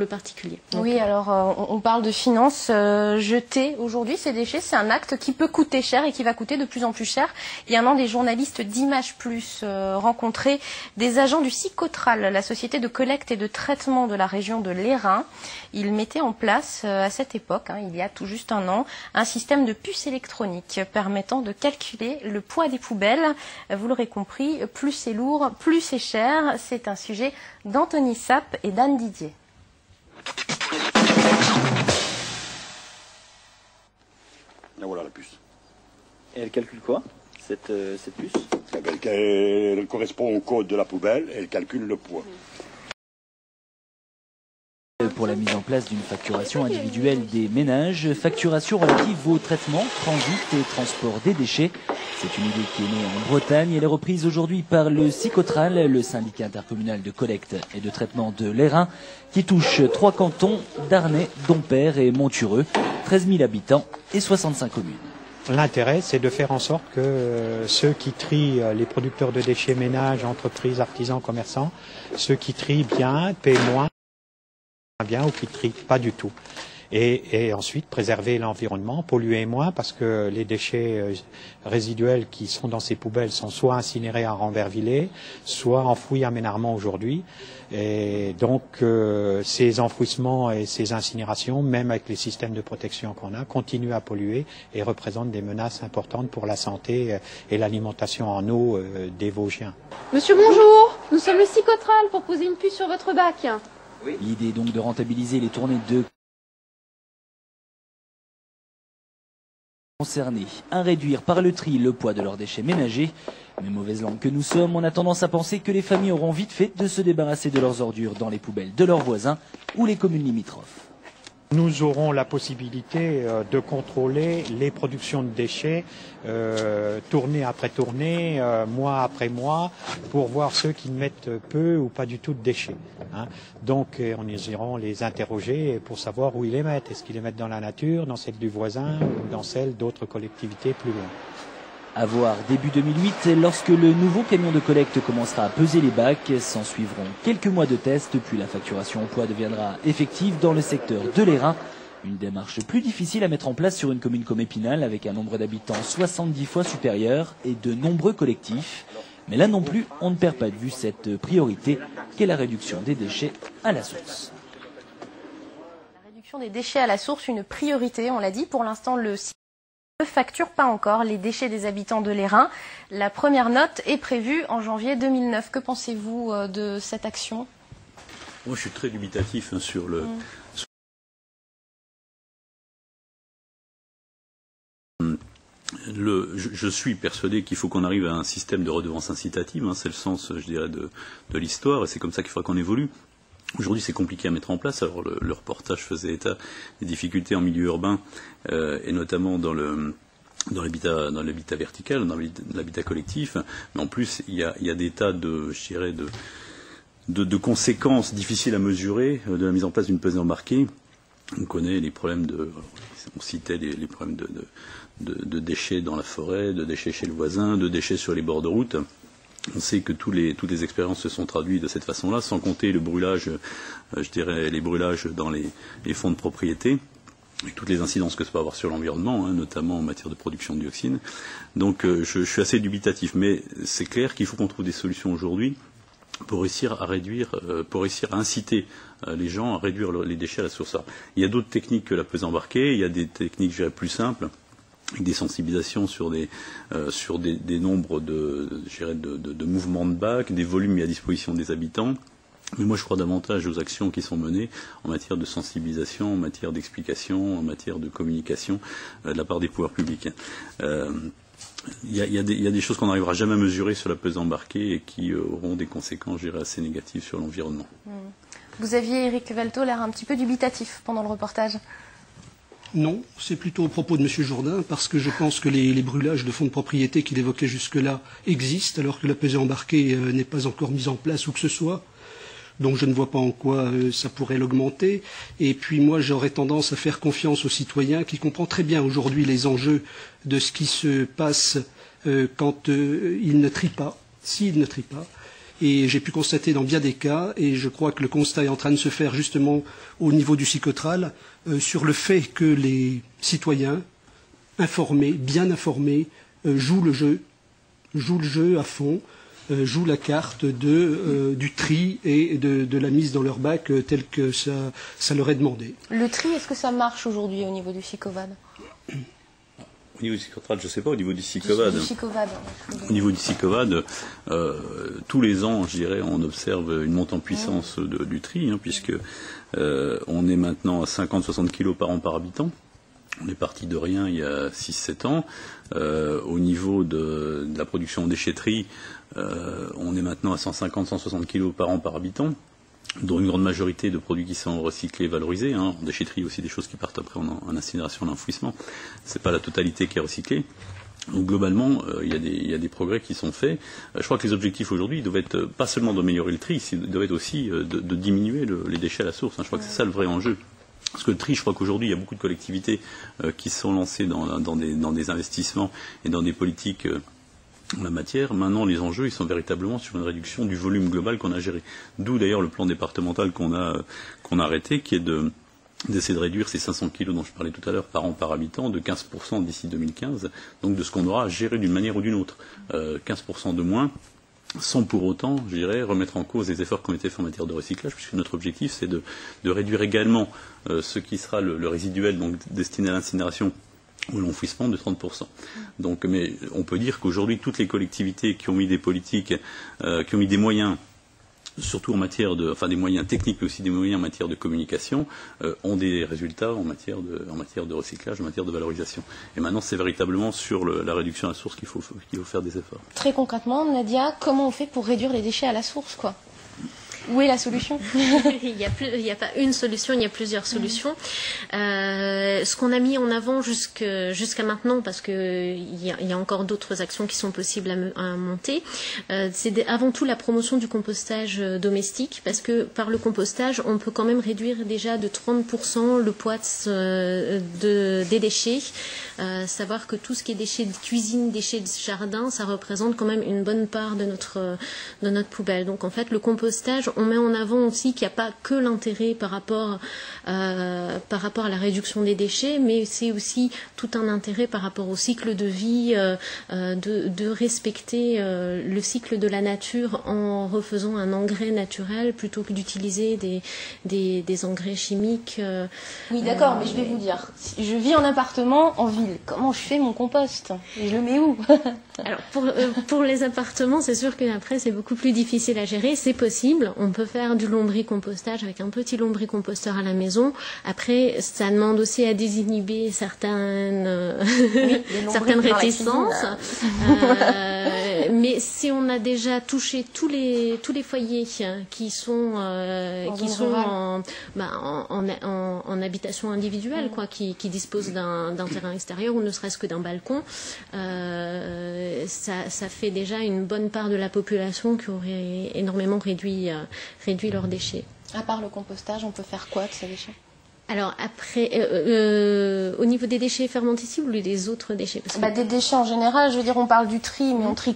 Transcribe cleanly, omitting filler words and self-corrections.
le particulier. Oui, alors on parle de finances. Jeter aujourd'hui ces déchets, c'est un acte qui peut coûter cher et qui va coûter de plus en plus cher. Il y a un an, des journalistes d'Image Plus rencontraient des agents du Psychotral, la société de collecte et de traitement de la région de l'Airain. Ils mettaient en place à cette époque, il y a tout juste un an, un système de puces électroniques permettant de calculer le poids des poubelles. Vous l'aurez compris, plus c'est lourd, plus c'est cher. C'est un sujet d'Anthony Sapp et d'Anne Didier. Là voilà la puce. Et elle calcule quoi, cette puce? Elle correspond au code de la poubelle et elle calcule le poids. Pour la mise en place d'une facturation individuelle des ménages, facturation relative au traitement, transit et transport des déchets. C'est une idée qui est née en Bretagne. Elle est reprise aujourd'hui par le Psychotral, le syndicat intercommunal de collecte et de traitement de l'Airain, qui touche 3 cantons, Darney, Dompère et Montureux, 13 000 habitants et 65 communes. L'intérêt, c'est de faire en sorte que ceux qui trient les producteurs de déchets ménages, entreprises, artisans, commerçants, ceux qui trient bien paient moins bien ou qui ne trient pas du tout. Et ensuite préserver l'environnement, polluer moins parce que les déchets résiduels qui sont dans ces poubelles sont soit incinérés à Rambervillers, soit enfouis à Ménarmont aujourd'hui. Et donc ces enfouissements et ces incinérations, même avec les systèmes de protection qu'on a, continuent à polluer et représentent des menaces importantes pour la santé et l'alimentation en eau des Vosgiens. Monsieur, bonjour. Nous sommes le Psychotral pour poser une puce sur votre bac. Oui. L'idée est donc de rentabiliser les tournées de concernés à réduire par le tri le poids de leurs déchets ménagers. Mais mauvaise langue que nous sommes, on a tendance à penser que les familles auront vite fait de se débarrasser de leurs ordures dans les poubelles de leurs voisins ou les communes limitrophes. Nous aurons la possibilité de contrôler les productions de déchets tournée après tournée, mois après mois, pour voir ceux qui mettent peu ou pas du tout de déchets. Donc on iront les interroger pour savoir où ils les mettent. Est-ce qu'ils les mettent dans la nature, dans celle du voisin ou dans celle d'autres collectivités plus loin. À voir début 2008, lorsque le nouveau camion de collecte commencera à peser les bacs, s'en suivront quelques mois de tests, puis la facturation au poids deviendra effective dans le secteur de l'Airain. Une démarche plus difficile à mettre en place sur une commune comme Épinal, avec un nombre d'habitants 70 fois supérieur et de nombreux collectifs. Mais là non plus, on ne perd pas de vue cette priorité qu'est la réduction des déchets à la source. La réduction des déchets à la source, une priorité, on l'a dit. Pour l'instant, le ne facture pas encore les déchets des habitants de l'Airain. La première note est prévue en janvier 2009. Que pensez-vous de cette action? Moi, je suis très dubitatif sur le... Je suis persuadé qu'il faut qu'on arrive à un système de redevance incitative. C'est le sens, je dirais, de l'histoire, et c'est comme ça qu'il faudra qu'on évolue. Aujourd'hui, c'est compliqué à mettre en place. Alors, le reportage faisait état des difficultés en milieu urbain, et notamment dans l'habitat vertical, dans l'habitat collectif. Mais en plus, il y a des tas de, je dirais, de conséquences difficiles à mesurer de la mise en place d'une pesée embarquée. On connaît les problèmes on citait les problèmes de déchets dans la forêt, de déchets chez le voisin, de déchets sur les bords de route. On sait que toutes les expériences se sont traduites de cette façon-là, sans compter le brûlage, je dirais, les brûlages dans les fonds de propriété, et toutes les incidences que ça peut avoir sur l'environnement, notamment en matière de production de dioxine. Donc je suis assez dubitatif, mais c'est clair qu'il faut qu'on trouve des solutions aujourd'hui pour réussir à réduire, pour réussir à inciter les gens à réduire les déchets à la source. Alors, il y a d'autres techniques que la pesée embarquée, il y a des techniques, je dirais, plus simples, avec des sensibilisations sur des nombres de mouvements de bac, des volumes mis à disposition des habitants. Mais moi, je crois davantage aux actions qui sont menées en matière de sensibilisation, en matière d'explication, en matière de communication de la part des pouvoirs publics. Il y a des choses qu'on n'arrivera jamais à mesurer sur la pesée embarquée et qui auront des conséquences, je dirais, assez négatives sur l'environnement. Vous aviez, Éric Velto, l'air un petit peu dubitatif pendant le reportage. Non, c'est plutôt au propos de M. Jourdain, parce que je pense que les brûlages de fonds de propriété qu'il évoquait jusque-là existent, alors que la pesée embarquée n'est pas encore mise en place ou que ce soit. Donc je ne vois pas en quoi ça pourrait l'augmenter. Et puis moi, j'aurais tendance à faire confiance aux citoyens qui comprend très bien aujourd'hui les enjeux de ce qui se passe quand ils ne trient pas, s'ils ne trient pas. Et j'ai pu constater dans bien des cas, et je crois que le constat est en train de se faire justement au niveau du Psychotral, sur le fait que les citoyens informés, bien informés, jouent le jeu à fond, jouent la carte du tri et de la mise dans leur bac tel que ça leur est demandé. Le tri, est-ce que ça marche aujourd'hui au niveau du Psychovad? Au niveau du Psychotral, je ne sais pas, au niveau du Psychovad. Au niveau du Psychovad, tous les ans, je dirais, on observe une montée en puissance du tri, hein, puisque on est maintenant à 50-60 kg par an par habitant. On est parti de rien il y a 6-7 ans. Au niveau de la production en déchetterie, on est maintenant à 150-160 kg par an par habitant, dont une grande majorité de produits qui sont recyclés, valorisés. Hein. En déchetterie, aussi des choses qui partent après en incinération, en enfouissement. C'est pas la totalité qui est recyclée. Donc globalement, il y a des progrès qui sont faits. Je crois que les objectifs aujourd'hui doivent être pas seulement d'améliorer le tri, ils doivent être aussi de diminuer les déchets à la source. Hein. Je crois que c'est ça le vrai enjeu. Parce que le tri, je crois qu'aujourd'hui, il y a beaucoup de collectivités qui sont lancées dans des investissements et dans des politiques en la matière. Maintenant, les enjeux, ils sont véritablement sur une réduction du volume global qu'on a géré. D'où d'ailleurs le plan départemental qu'on a arrêté, qui est d'essayer de réduire ces 500 kilos dont je parlais tout à l'heure par an par habitant de 15% d'ici 2015, donc de ce qu'on aura à gérer d'une manière ou d'une autre. 15% de moins, sans pour autant, je dirais, remettre en cause les efforts qui ont été faits en matière de recyclage, puisque notre objectif, c'est de réduire également ce qui sera le résiduel, donc destiné à l'incinération ou l'enfouissement, de 30%. Donc, mais on peut dire qu'aujourd'hui, toutes les collectivités qui ont mis des politiques, qui ont mis des moyens, surtout en matière des moyens techniques, mais aussi des moyens en matière de communication, ont des résultats en matière de recyclage, en matière de valorisation. Et maintenant, c'est véritablement sur la réduction à la source qu'il faut faire des efforts. Très concrètement, Nadia, comment on fait pour réduire les déchets à la source, quoi? Où est la solution? Il n'y a pas une solution, il y a plusieurs solutions. Ce qu'on a mis en avant jusqu'à maintenant, parce qu'il y a encore d'autres actions qui sont possibles à monter, c'est avant tout la promotion du compostage domestique, parce que par le compostage, on peut quand même réduire déjà de 30% le poids des déchets. Savoir que tout ce qui est déchets de cuisine, déchets de jardin, ça représente quand même une bonne part de notre poubelle. Donc en fait, le compostage, on met en avant aussi qu'il n'y a pas que l'intérêt par rapport à la réduction des déchets, mais c'est aussi tout un intérêt par rapport au cycle de vie, de respecter le cycle de la nature en refaisant un engrais naturel plutôt que d'utiliser des engrais chimiques. Oui, d'accord, mais je vais vous dire, je vis en appartement en ville. Comment je fais mon compost? Et je le mets où? Alors pour les appartements, c'est sûr qu'après c'est beaucoup plus difficile à gérer. C'est possible, on peut faire du lombricompostage avec un petit lombricomposteur à la maison. Après, ça demande aussi à désinhiber certaines réticences. Mais si on a déjà touché tous les foyers qui sont en habitation individuelle, quoi, qui disposent d'un terrain extérieur ou ne serait-ce que d'un balcon, ça fait déjà une bonne part de la population qui aurait énormément réduit leurs déchets. À part le compostage, on peut faire quoi de ces déchets? Alors après, au niveau des déchets fermentescibles ou des autres déchets? Des déchets en général, je veux dire, on parle du tri, mais on trie